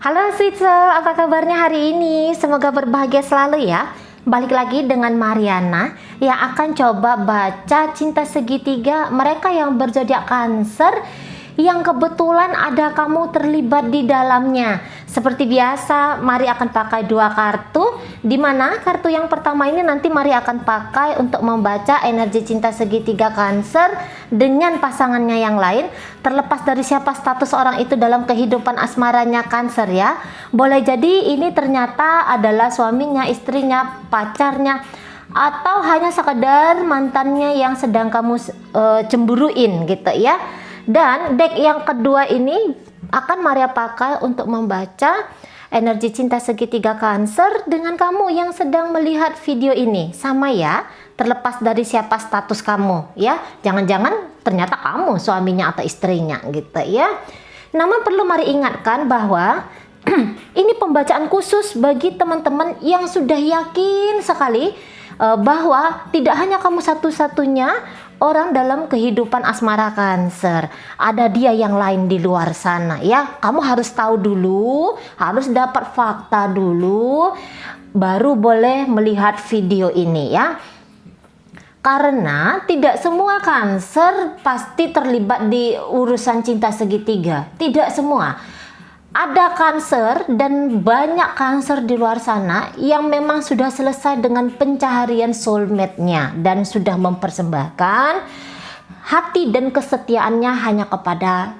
Halo Sweet Soul, apa kabarnya hari ini? Semoga berbahagia selalu ya. Balik lagi dengan Mariana yang akan coba baca cinta segitiga mereka yang berzodiak Cancer yang kebetulan ada kamu terlibat di dalamnya. Seperti biasa, Mari akan pakai dua kartu, dimana kartu yang pertama ini nanti Mari akan pakai untuk membaca energi cinta segitiga Cancer dengan pasangannya yang lain, terlepas dari siapa status orang itu dalam kehidupan asmaranya Cancer ya. Boleh jadi ini ternyata adalah suaminya, istrinya, pacarnya, atau hanya sekedar mantannya yang sedang kamu cemburuin gitu ya. Dan deck yang kedua ini akan Maria pakai untuk membaca energi cinta segitiga Cancer dengan kamu yang sedang melihat video ini. Sama ya, terlepas dari siapa status kamu ya. Jangan-jangan ternyata kamu suaminya atau istrinya gitu ya. Namun perlu Mari ingatkan bahwa ini pembacaan khusus bagi teman-teman yang sudah yakin sekali bahwa tidak hanya kamu satu-satunya orang dalam kehidupan asmara Cancer. Ada dia yang lain di luar sana ya. Kamu harus tahu dulu, harus dapat fakta dulu, baru boleh melihat video ini ya. Karena tidak semua Cancer pasti terlibat di urusan cinta segitiga. Tidak semua. Ada Cancer dan banyak Cancer di luar sana yang memang sudah selesai dengan pencaharian soulmate-nya dan sudah mempersembahkan hati dan kesetiaannya hanya kepada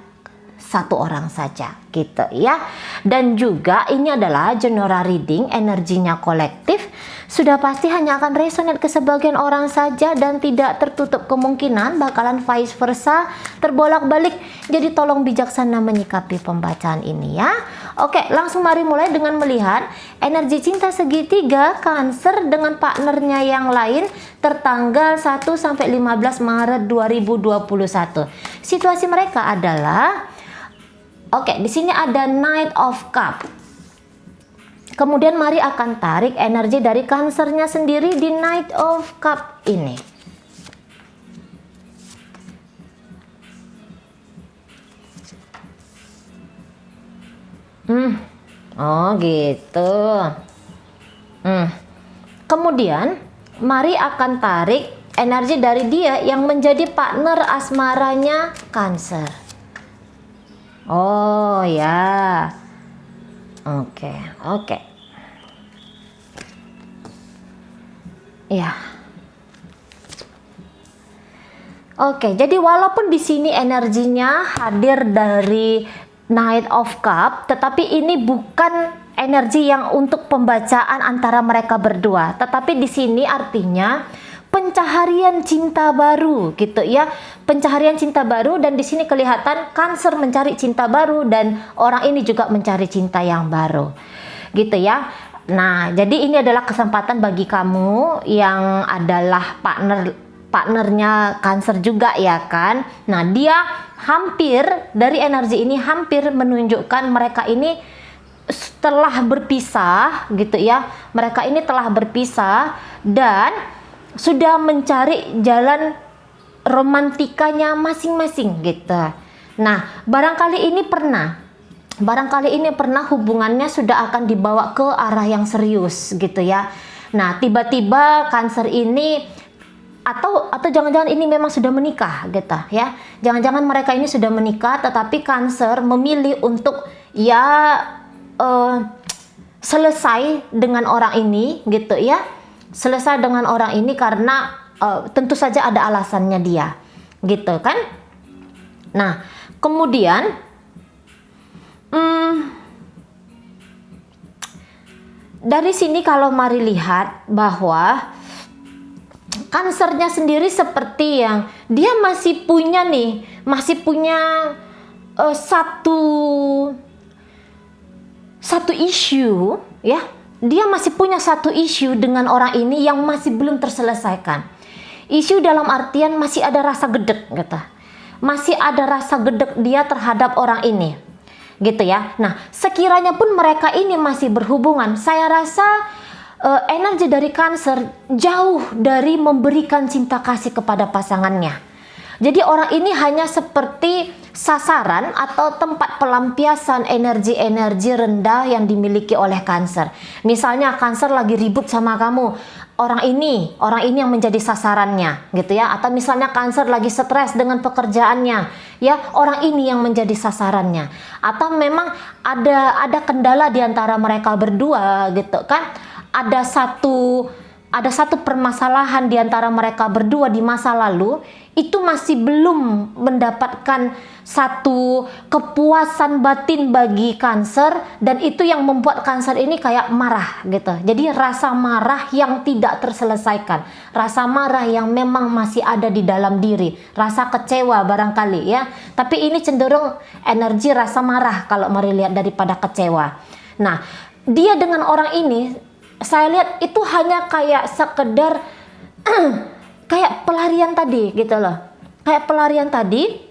satu orang saja gitu ya. Dan juga ini adalah general reading, energinya kolektif, sudah pasti hanya akan resonate ke sebagian orang saja dan tidak tertutup kemungkinan bakalan vice versa terbolak-balik. Jadi tolong bijaksana menyikapi pembacaan ini ya. Oke, langsung mari mulai dengan melihat energi cinta segitiga Cancer dengan partnernya yang lain tertanggal 1 sampai 15 Maret 2021. Situasi mereka adalah di sini ada Knight of Cup. Kemudian Mari akan tarik energi dari Cancernya sendiri di Knight of Cup ini. Oh gitu. Kemudian Mari akan tarik energi dari dia yang menjadi partner asmaranya Cancer. Oh ya. Oke. Ya. Oke, jadi walaupun di sini energinya hadir dari Knight of Cup, tetapi ini bukan energi yang untuk pembacaan antara mereka berdua. Tetapi di sini artinya pencaharian cinta baru gitu ya. Pencaharian cinta baru, dan di sini kelihatan Cancer mencari cinta baru dan orang ini juga mencari cinta yang baru. Gitu ya. Nah, jadi ini adalah kesempatan bagi kamu yang adalah partnernya Cancer juga ya kan. Nah, dia hampir dari energi ini hampir menunjukkan mereka ini telah berpisah gitu ya. Mereka ini telah berpisah dan sudah mencari jalan romantikanya masing-masing gitu. Nah, barangkali ini pernah hubungannya sudah akan dibawa ke arah yang serius gitu ya. Nah, tiba-tiba Cancer ini atau jangan-jangan ini memang sudah menikah gitu ya. Jangan-jangan mereka ini sudah menikah tetapi Cancer memilih untuk selesai dengan orang ini gitu ya. Selesai dengan orang ini karena tentu saja ada alasannya dia gitu kan. Nah, kemudian dari sini kalau Mari lihat bahwa Cancernya sendiri seperti yang dia masih punya satu isu ya. Dia masih punya satu isu dengan orang ini yang masih belum terselesaikan. Isu dalam artian masih ada rasa gedek gitu. Masih ada rasa gedek dia terhadap orang ini. Gitu ya. Nah, sekiranya pun mereka ini masih berhubungan, saya rasa energi dari Cancer jauh dari memberikan cinta kasih kepada pasangannya. Jadi orang ini hanya seperti sasaran atau tempat pelampiasan energi-energi rendah yang dimiliki oleh Cancer. Misalnya Cancer lagi ribut sama kamu, orang ini yang menjadi sasarannya gitu ya. Atau misalnya Cancer lagi stres dengan pekerjaannya, ya, orang ini yang menjadi sasarannya. Atau memang ada kendala di antara mereka berdua gitu kan. Ada satu permasalahan di antara mereka berdua di masa lalu, itu masih belum mendapatkan satu kepuasan batin bagi Cancer, dan itu yang membuat Cancer ini kayak marah gitu. Jadi rasa marah yang tidak terselesaikan, rasa marah yang memang masih ada di dalam diri, rasa kecewa barangkali ya. Tapi ini cenderung energi rasa marah kalau mari lihat daripada kecewa. Nah, dia dengan orang ini saya lihat itu hanya kayak sekedar kayak pelarian tadi gitu loh. Kayak pelarian tadi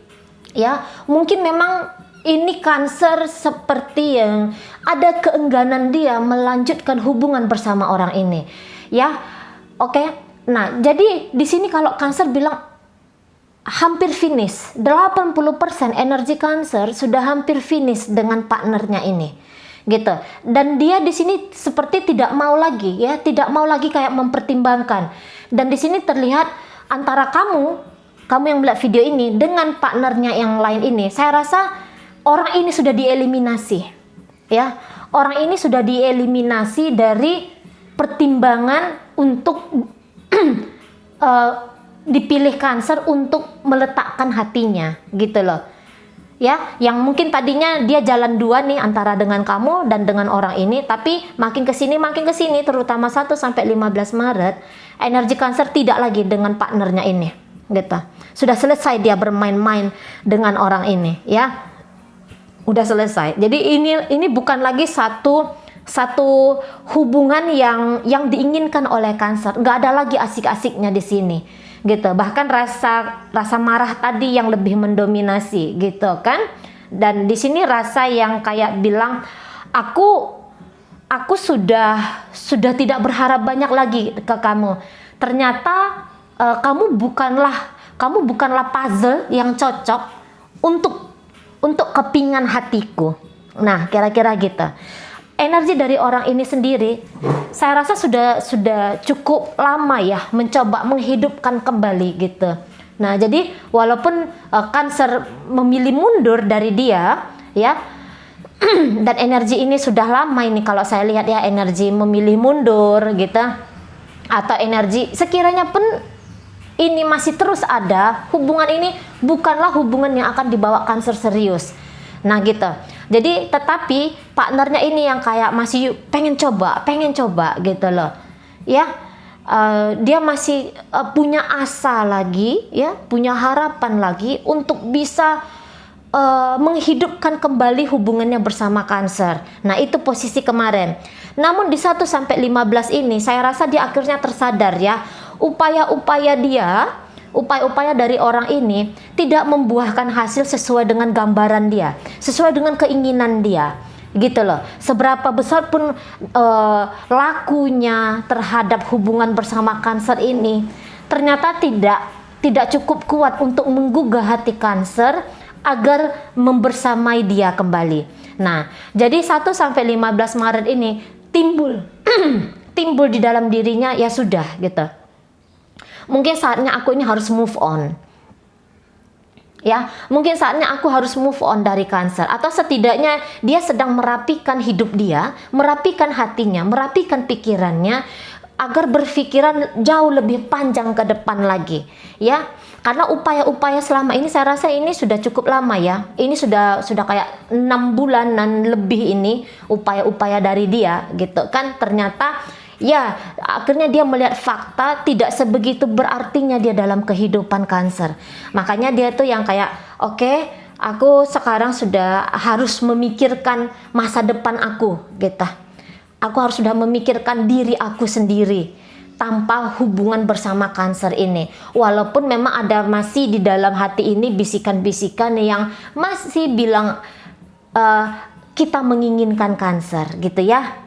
ya. Mungkin memang ini Cancer seperti yang ada keengganan dia melanjutkan hubungan bersama orang ini. Ya. Oke. Nah, jadi di sini kalau Cancer bilang hampir finish, 80% energi Cancer sudah hampir finish dengan partnernya ini. Gitu. Dan dia di sini seperti tidak mau lagi ya, tidak mau lagi kayak mempertimbangkan. Dan di sini terlihat antara kamu yang melihat video ini dengan partnernya yang lain ini, saya rasa orang ini sudah dieliminasi. Ya, orang ini sudah dieliminasi dari pertimbangan untuk dipilih Cancer untuk meletakkan hatinya, gitu loh. Ya, yang mungkin tadinya dia jalan dua nih antara dengan kamu dan dengan orang ini, tapi makin kesini terutama 1 sampai 15 Maret, energi Cancer tidak lagi dengan partnernya ini, gitu. Sudah selesai dia bermain-main dengan orang ini, ya. Udah selesai. Jadi ini bukan lagi satu hubungan yang diinginkan oleh Cancer. Nggak ada lagi asik-asiknya di sini. Gitu. Bahkan rasa marah tadi yang lebih mendominasi gitu kan. Dan di sini rasa yang kayak bilang aku sudah tidak berharap banyak lagi ke kamu. Ternyata kamu bukanlah puzzle yang cocok untuk kepingan hatiku. Nah, kira-kira gitu. Energi dari orang ini sendiri, saya rasa sudah cukup lama ya mencoba menghidupkan kembali gitu. Nah, jadi walaupun Cancer memilih mundur dari dia, ya, dan energi ini sudah lama ini kalau saya lihat ya, energi memilih mundur gitu, atau energi sekiranya pun ini masih terus ada, hubungan ini bukanlah hubungan yang akan dibawa Cancer serius. Nah gitu. Jadi tetapi partnernya ini yang kayak masih pengen coba gitu loh. Ya, dia masih punya asa lagi, ya, punya harapan lagi untuk bisa menghidupkan kembali hubungannya bersama Cancer. Nah, itu posisi kemarin. Namun di 1 sampai 15 ini saya rasa dia akhirnya tersadar ya, upaya-upaya dari orang ini tidak membuahkan hasil sesuai dengan gambaran dia, sesuai dengan keinginan dia, gitu loh. Seberapa besar pun lakunya terhadap hubungan bersama Cancer ini, ternyata tidak cukup kuat untuk menggugah hati Cancer agar membersamai dia kembali. Nah, jadi 1 sampai 15 Maret ini timbul di dalam dirinya, ya sudah gitu. Mungkin saatnya aku ini harus move on. Ya, mungkin saatnya aku harus move on dari Cancer, atau setidaknya dia sedang merapikan hidup dia, merapikan hatinya, merapikan pikirannya agar berpikiran jauh lebih panjang ke depan lagi, ya. Karena upaya-upaya selama ini saya rasa ini sudah cukup lama ya. Ini sudah kayak 6 bulanan lebih ini upaya-upaya dari dia gitu kan. Ternyata ya, akhirnya dia melihat fakta tidak sebegitu berartinya dia dalam kehidupan Cancer. Makanya dia tuh yang kayak, oke, aku sekarang sudah harus memikirkan masa depan aku, gitu. Aku harus sudah memikirkan diri aku sendiri tanpa hubungan bersama Cancer ini. Walaupun memang ada masih di dalam hati ini bisikan-bisikan yang masih bilang kita menginginkan Cancer, gitu ya.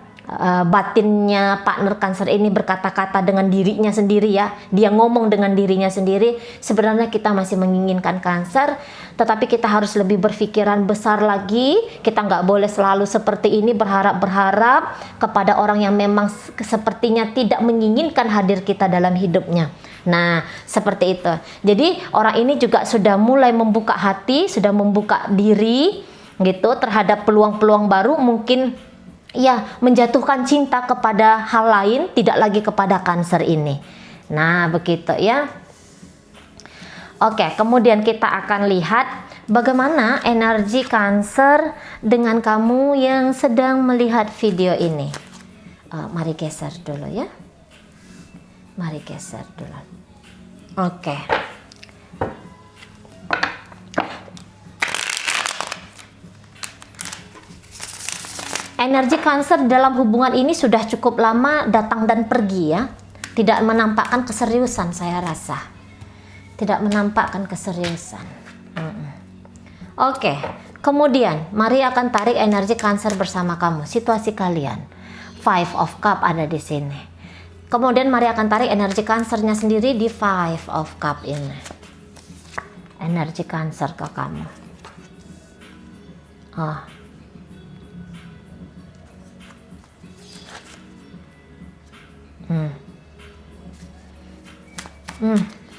batinnya partner Cancer ini berkata-kata dengan dirinya sendiri ya, dia ngomong dengan dirinya sendiri, sebenarnya kita masih menginginkan Cancer, tetapi kita harus lebih berpikiran besar lagi. Kita nggak boleh selalu seperti ini, berharap-berharap kepada orang yang memang sepertinya tidak menginginkan hadir kita dalam hidupnya. Nah, seperti itu. Jadi orang ini juga sudah mulai membuka hati, sudah membuka diri gitu terhadap peluang-peluang baru, mungkin ya menjatuhkan cinta kepada hal lain, tidak lagi kepada Cancer ini. Nah, begitu ya. Oke, kemudian kita akan lihat bagaimana energi Cancer dengan kamu yang sedang melihat video ini. Mari geser dulu ya. Mari geser dulu. Oke. Energi Cancer dalam hubungan ini sudah cukup lama datang dan pergi ya. Tidak menampakkan keseriusan, saya rasa. Tidak menampakkan keseriusan. Oke. Kemudian mari akan tarik energi Cancer bersama kamu. Situasi kalian. Five of Cup ada di sini. Kemudian mari akan tarik energi Cancernya sendiri di Five of Cup ini. Energi Cancer ke kamu.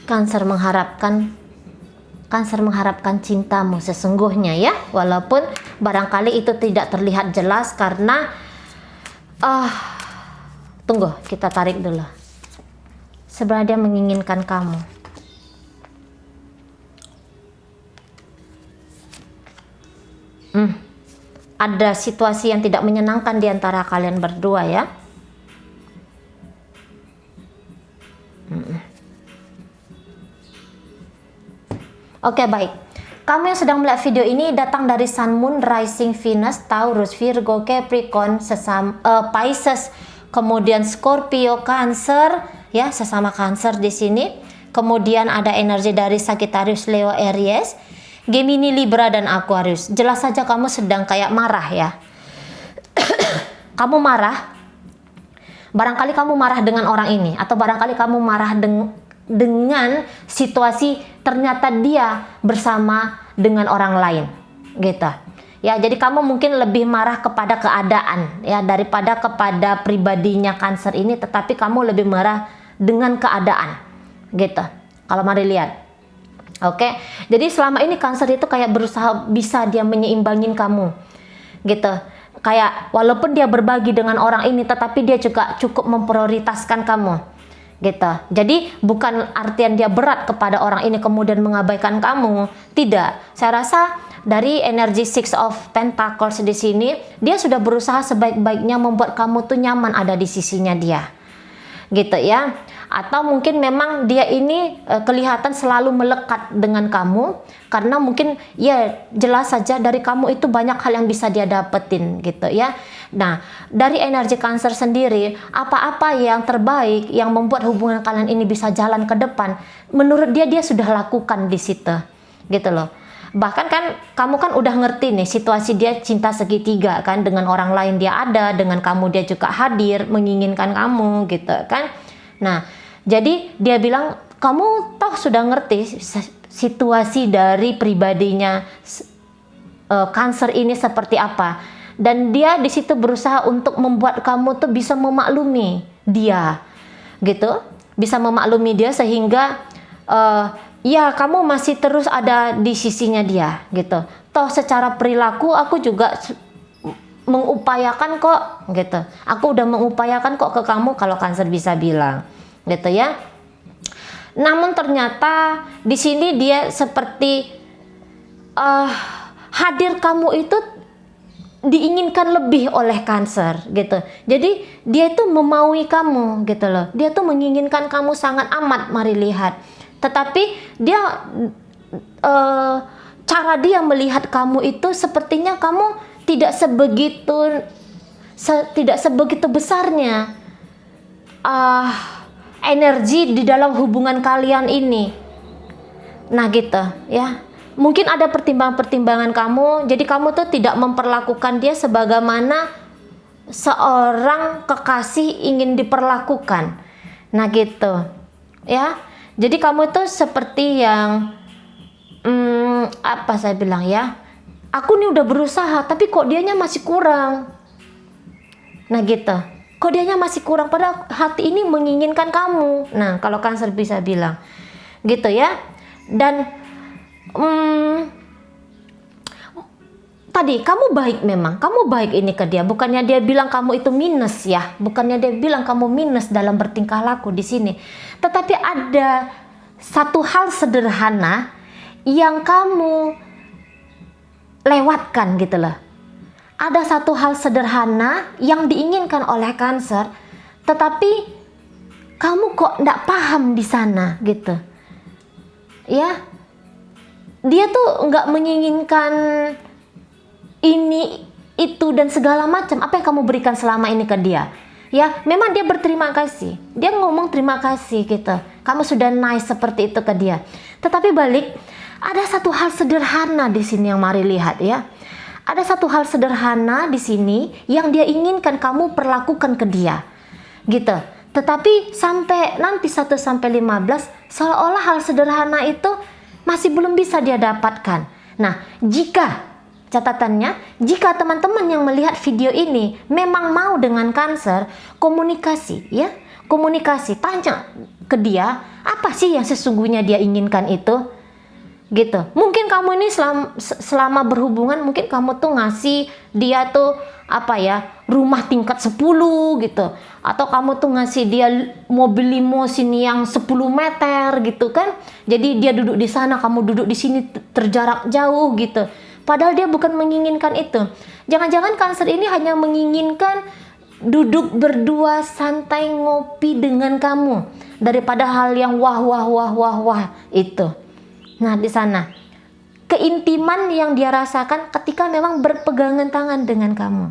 Cancer mengharapkan cintamu sesungguhnya ya, walaupun barangkali itu tidak terlihat jelas karena tunggu, kita tarik dulu. Sebenarnya dia menginginkan kamu. Ada situasi yang tidak menyenangkan di antara kalian berdua ya. Oke, baik. Kamu yang sedang melihat video ini datang dari Sun, Moon, Rising, Venus, Taurus, Virgo, Capricorn, Pisces, kemudian Scorpio, Cancer, ya sesama Cancer di sini. Kemudian ada energi dari Sagittarius, Leo, Aries, Gemini, Libra, dan Aquarius. Jelas saja kamu sedang kayak marah ya. Kamu marah. Barangkali kamu marah dengan orang ini, atau barangkali kamu marah dengan situasi ternyata dia bersama dengan orang lain gitu ya. Jadi kamu mungkin lebih marah kepada keadaan ya daripada kepada pribadinya Cancer ini, tetapi kamu lebih marah dengan keadaan gitu. Kalau mari lihat. Oke, jadi selama ini Cancer itu kayak berusaha bisa dia menyeimbangin kamu gitu. Kayak walaupun dia berbagi dengan orang ini, tetapi dia juga cukup memprioritaskan kamu gitu. Jadi bukan artian dia berat kepada orang ini kemudian mengabaikan kamu, tidak. Saya rasa dari energi Six of Pentacles di sini, dia sudah berusaha sebaik-baiknya membuat kamu tuh nyaman ada di sisinya dia gitu ya. Atau mungkin memang dia ini kelihatan selalu melekat dengan kamu karena mungkin ya jelas saja dari kamu itu banyak hal yang bisa dia dapetin gitu ya. Nah, dari energi Cancer sendiri, apa-apa yang terbaik yang membuat hubungan kalian ini bisa jalan ke depan, menurut dia sudah lakukan di situ gitu loh. Bahkan kan kamu kan udah ngerti nih situasi dia cinta segitiga kan, dengan orang lain dia ada, dengan kamu dia juga hadir menginginkan kamu gitu kan. Nah, jadi dia bilang kamu toh sudah ngerti situasi dari pribadinya Cancer ini seperti apa, dan dia di situ berusaha untuk membuat kamu tuh bisa memaklumi dia gitu, bisa memaklumi dia sehingga ya kamu masih terus ada di sisinya dia gitu. Toh secara perilaku aku juga mengupayakan kok gitu, aku udah mengupayakan kok ke kamu, kalau Cancer bisa bilang gitu ya. Namun ternyata di sini dia seperti hadir kamu itu diinginkan lebih oleh Cancer gitu. Jadi dia itu memaui kamu gitu loh. Dia tuh menginginkan kamu sangat amat, mari lihat. Tetapi dia cara dia melihat kamu itu sepertinya kamu tidak sebegitu besarnya energi di dalam hubungan kalian ini. Nah gitu ya. Mungkin ada pertimbangan-pertimbangan kamu, jadi kamu tuh tidak memperlakukan dia sebagaimana seorang kekasih ingin diperlakukan. Nah gitu ya. Jadi kamu tuh seperti yang apa saya bilang ya, aku nih udah berusaha tapi kok dianya masih kurang. Nah gitu, kok dianya masih kurang padahal hati ini menginginkan kamu. Nah kalau Cancer bisa bilang gitu ya. Dan tadi kamu baik, memang kamu baik ini ke dia, bukannya dia bilang kamu itu minus ya, bukannya dia bilang kamu minus dalam bertingkah laku di sini, tetapi ada satu hal sederhana yang kamu lewatkan gitu loh. Ada satu hal sederhana yang diinginkan oleh Cancer, tetapi kamu kok nggak paham di sana gitu ya. Dia tuh nggak menginginkan ini, itu, dan segala macam apa yang kamu berikan selama ini ke dia. Ya, memang dia berterima kasih. Dia ngomong terima kasih gitu. Kamu sudah nice seperti itu ke dia. Tetapi balik, ada satu hal sederhana di sini yang mari lihat ya. Ada satu hal sederhana di sini yang dia inginkan kamu perlakukan ke dia. Gitu. Tetapi sampai nanti 1 sampai 15 seolah-olah hal sederhana itu masih belum bisa dia dapatkan. Nah, catatannya, jika teman-teman yang melihat video ini memang mau dengan Cancer, komunikasi ya, komunikasi, tanya ke dia apa sih yang sesungguhnya dia inginkan itu, gitu. Mungkin kamu ini selama berhubungan, mungkin kamu tuh ngasih dia tuh apa ya, rumah tingkat 10 gitu, atau kamu tuh ngasih dia mobil limosin yang 10 meter gitu kan, jadi dia duduk di sana, kamu duduk di sini terjarak jauh gitu. Padahal dia bukan menginginkan itu. Jangan-jangan Cancer ini hanya menginginkan duduk berdua santai ngopi dengan kamu daripada hal yang wah itu. Nah, di sana keintiman yang dia rasakan ketika memang berpegangan tangan dengan kamu.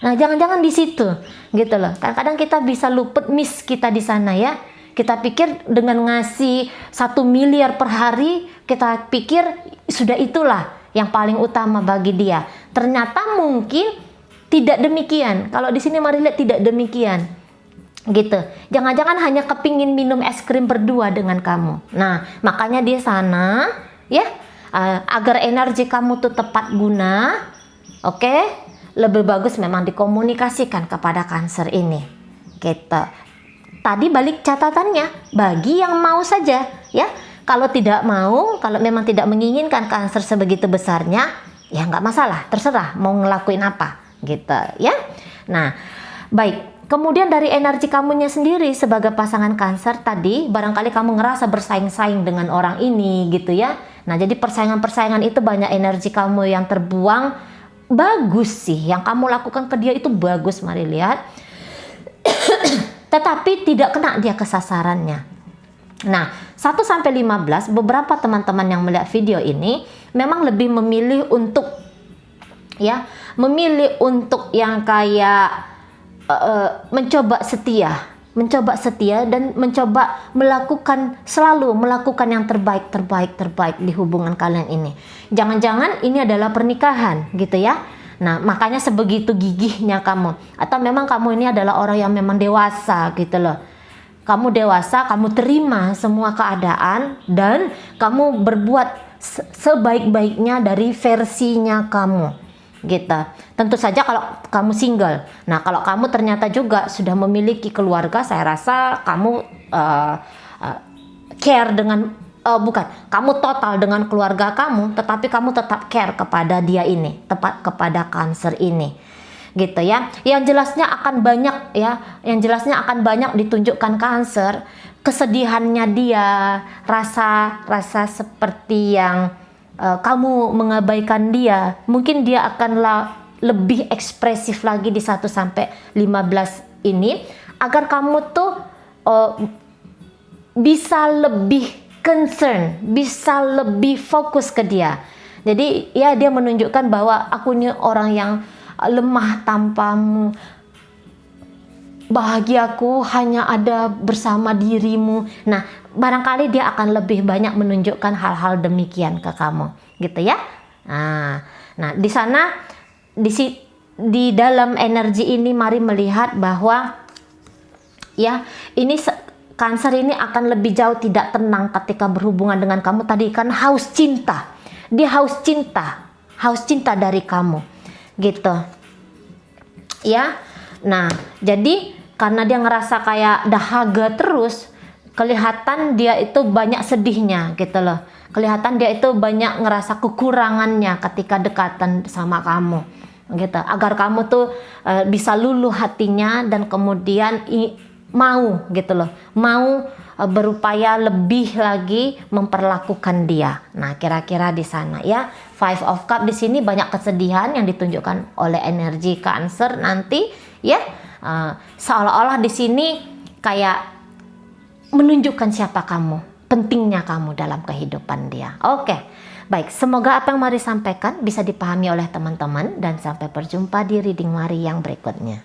Nah, jangan-jangan di situ gitu loh. Kadang-kadang kita bisa luput, miss kita di sana ya. Kita pikir dengan ngasih 1 miliar per hari, kita pikir sudah itulah yang paling utama bagi dia. Ternyata mungkin tidak demikian. Kalau di sini mari lihat, tidak demikian. Gitu. Jangan-jangan hanya kepingin minum es krim berdua dengan kamu. Nah, makanya di sana ya, agar energi kamu tuh tepat guna, oke? Lebih bagus memang dikomunikasikan kepada Cancer ini. Gitu. Tadi balik catatannya, bagi yang mau saja ya. Kalau tidak mau, kalau memang tidak menginginkan Cancer sebegitu besarnya, ya nggak masalah, terserah mau ngelakuin apa, gitu ya. Nah, baik. Kemudian dari energi kamunya sendiri sebagai pasangan Cancer tadi, barangkali kamu ngerasa bersaing-saing dengan orang ini, gitu ya. Nah, jadi persaingan-persaingan itu banyak energi kamu yang terbuang. Bagus sih, yang kamu lakukan ke dia itu bagus, mari lihat. Tetapi tidak kena dia kesasarannya. Nah, 1 sampai 15 beberapa teman-teman yang melihat video ini memang lebih memilih untuk ya, memilih untuk yang kayak mencoba setia dan mencoba selalu melakukan yang terbaik di hubungan kalian ini. Jangan-jangan ini adalah pernikahan gitu ya. Nah, makanya sebegitu gigihnya kamu, atau memang kamu ini adalah orang yang memang dewasa gitu loh. Kamu dewasa, kamu terima semua keadaan dan kamu berbuat sebaik-baiknya dari versinya kamu, gitu. Tentu saja kalau kamu single. Nah, kalau kamu ternyata juga sudah memiliki keluarga, saya rasa kamu care dengan kamu total dengan keluarga kamu, tetapi kamu tetap care kepada dia ini, tepat kepada Cancer ini. Gitu ya, yang jelasnya akan banyak ditunjukkan Cancer, kesedihannya dia, rasa seperti yang kamu mengabaikan dia. Mungkin dia akan lebih ekspresif lagi di 1 sampai 15 ini, agar kamu tuh bisa lebih concern, bisa lebih fokus ke dia. Jadi ya, dia menunjukkan bahwa aku ini orang yang lemah tanpamu, bahagiaku hanya ada bersama dirimu. Nah, barangkali dia akan lebih banyak menunjukkan hal-hal demikian ke kamu, gitu ya. Nah, di sana di dalam energi ini Mari melihat bahwa ya ini Cancer ini akan lebih jauh tidak tenang ketika berhubungan dengan kamu. Tadi kan haus cinta, dia haus cinta dari kamu, gitu ya. Nah, jadi karena dia ngerasa kayak dahaga terus, kelihatan dia itu banyak sedihnya gitu loh. Kelihatan dia itu banyak ngerasa kekurangannya ketika dekatan sama kamu, gitu. Agar kamu tuh bisa luluh hatinya dan kemudian mau gitu loh, mau berupaya lebih lagi memperlakukan dia. Nah, kira-kira di sana ya. Five of Cups di sini banyak kesedihan yang ditunjukkan oleh energi Cancer nanti ya. Seolah-olah di sini kayak menunjukkan siapa kamu, pentingnya kamu dalam kehidupan dia. Oke. Baik, semoga apa yang Mari sampaikan bisa dipahami oleh teman-teman dan sampai berjumpa di reading Mari yang berikutnya.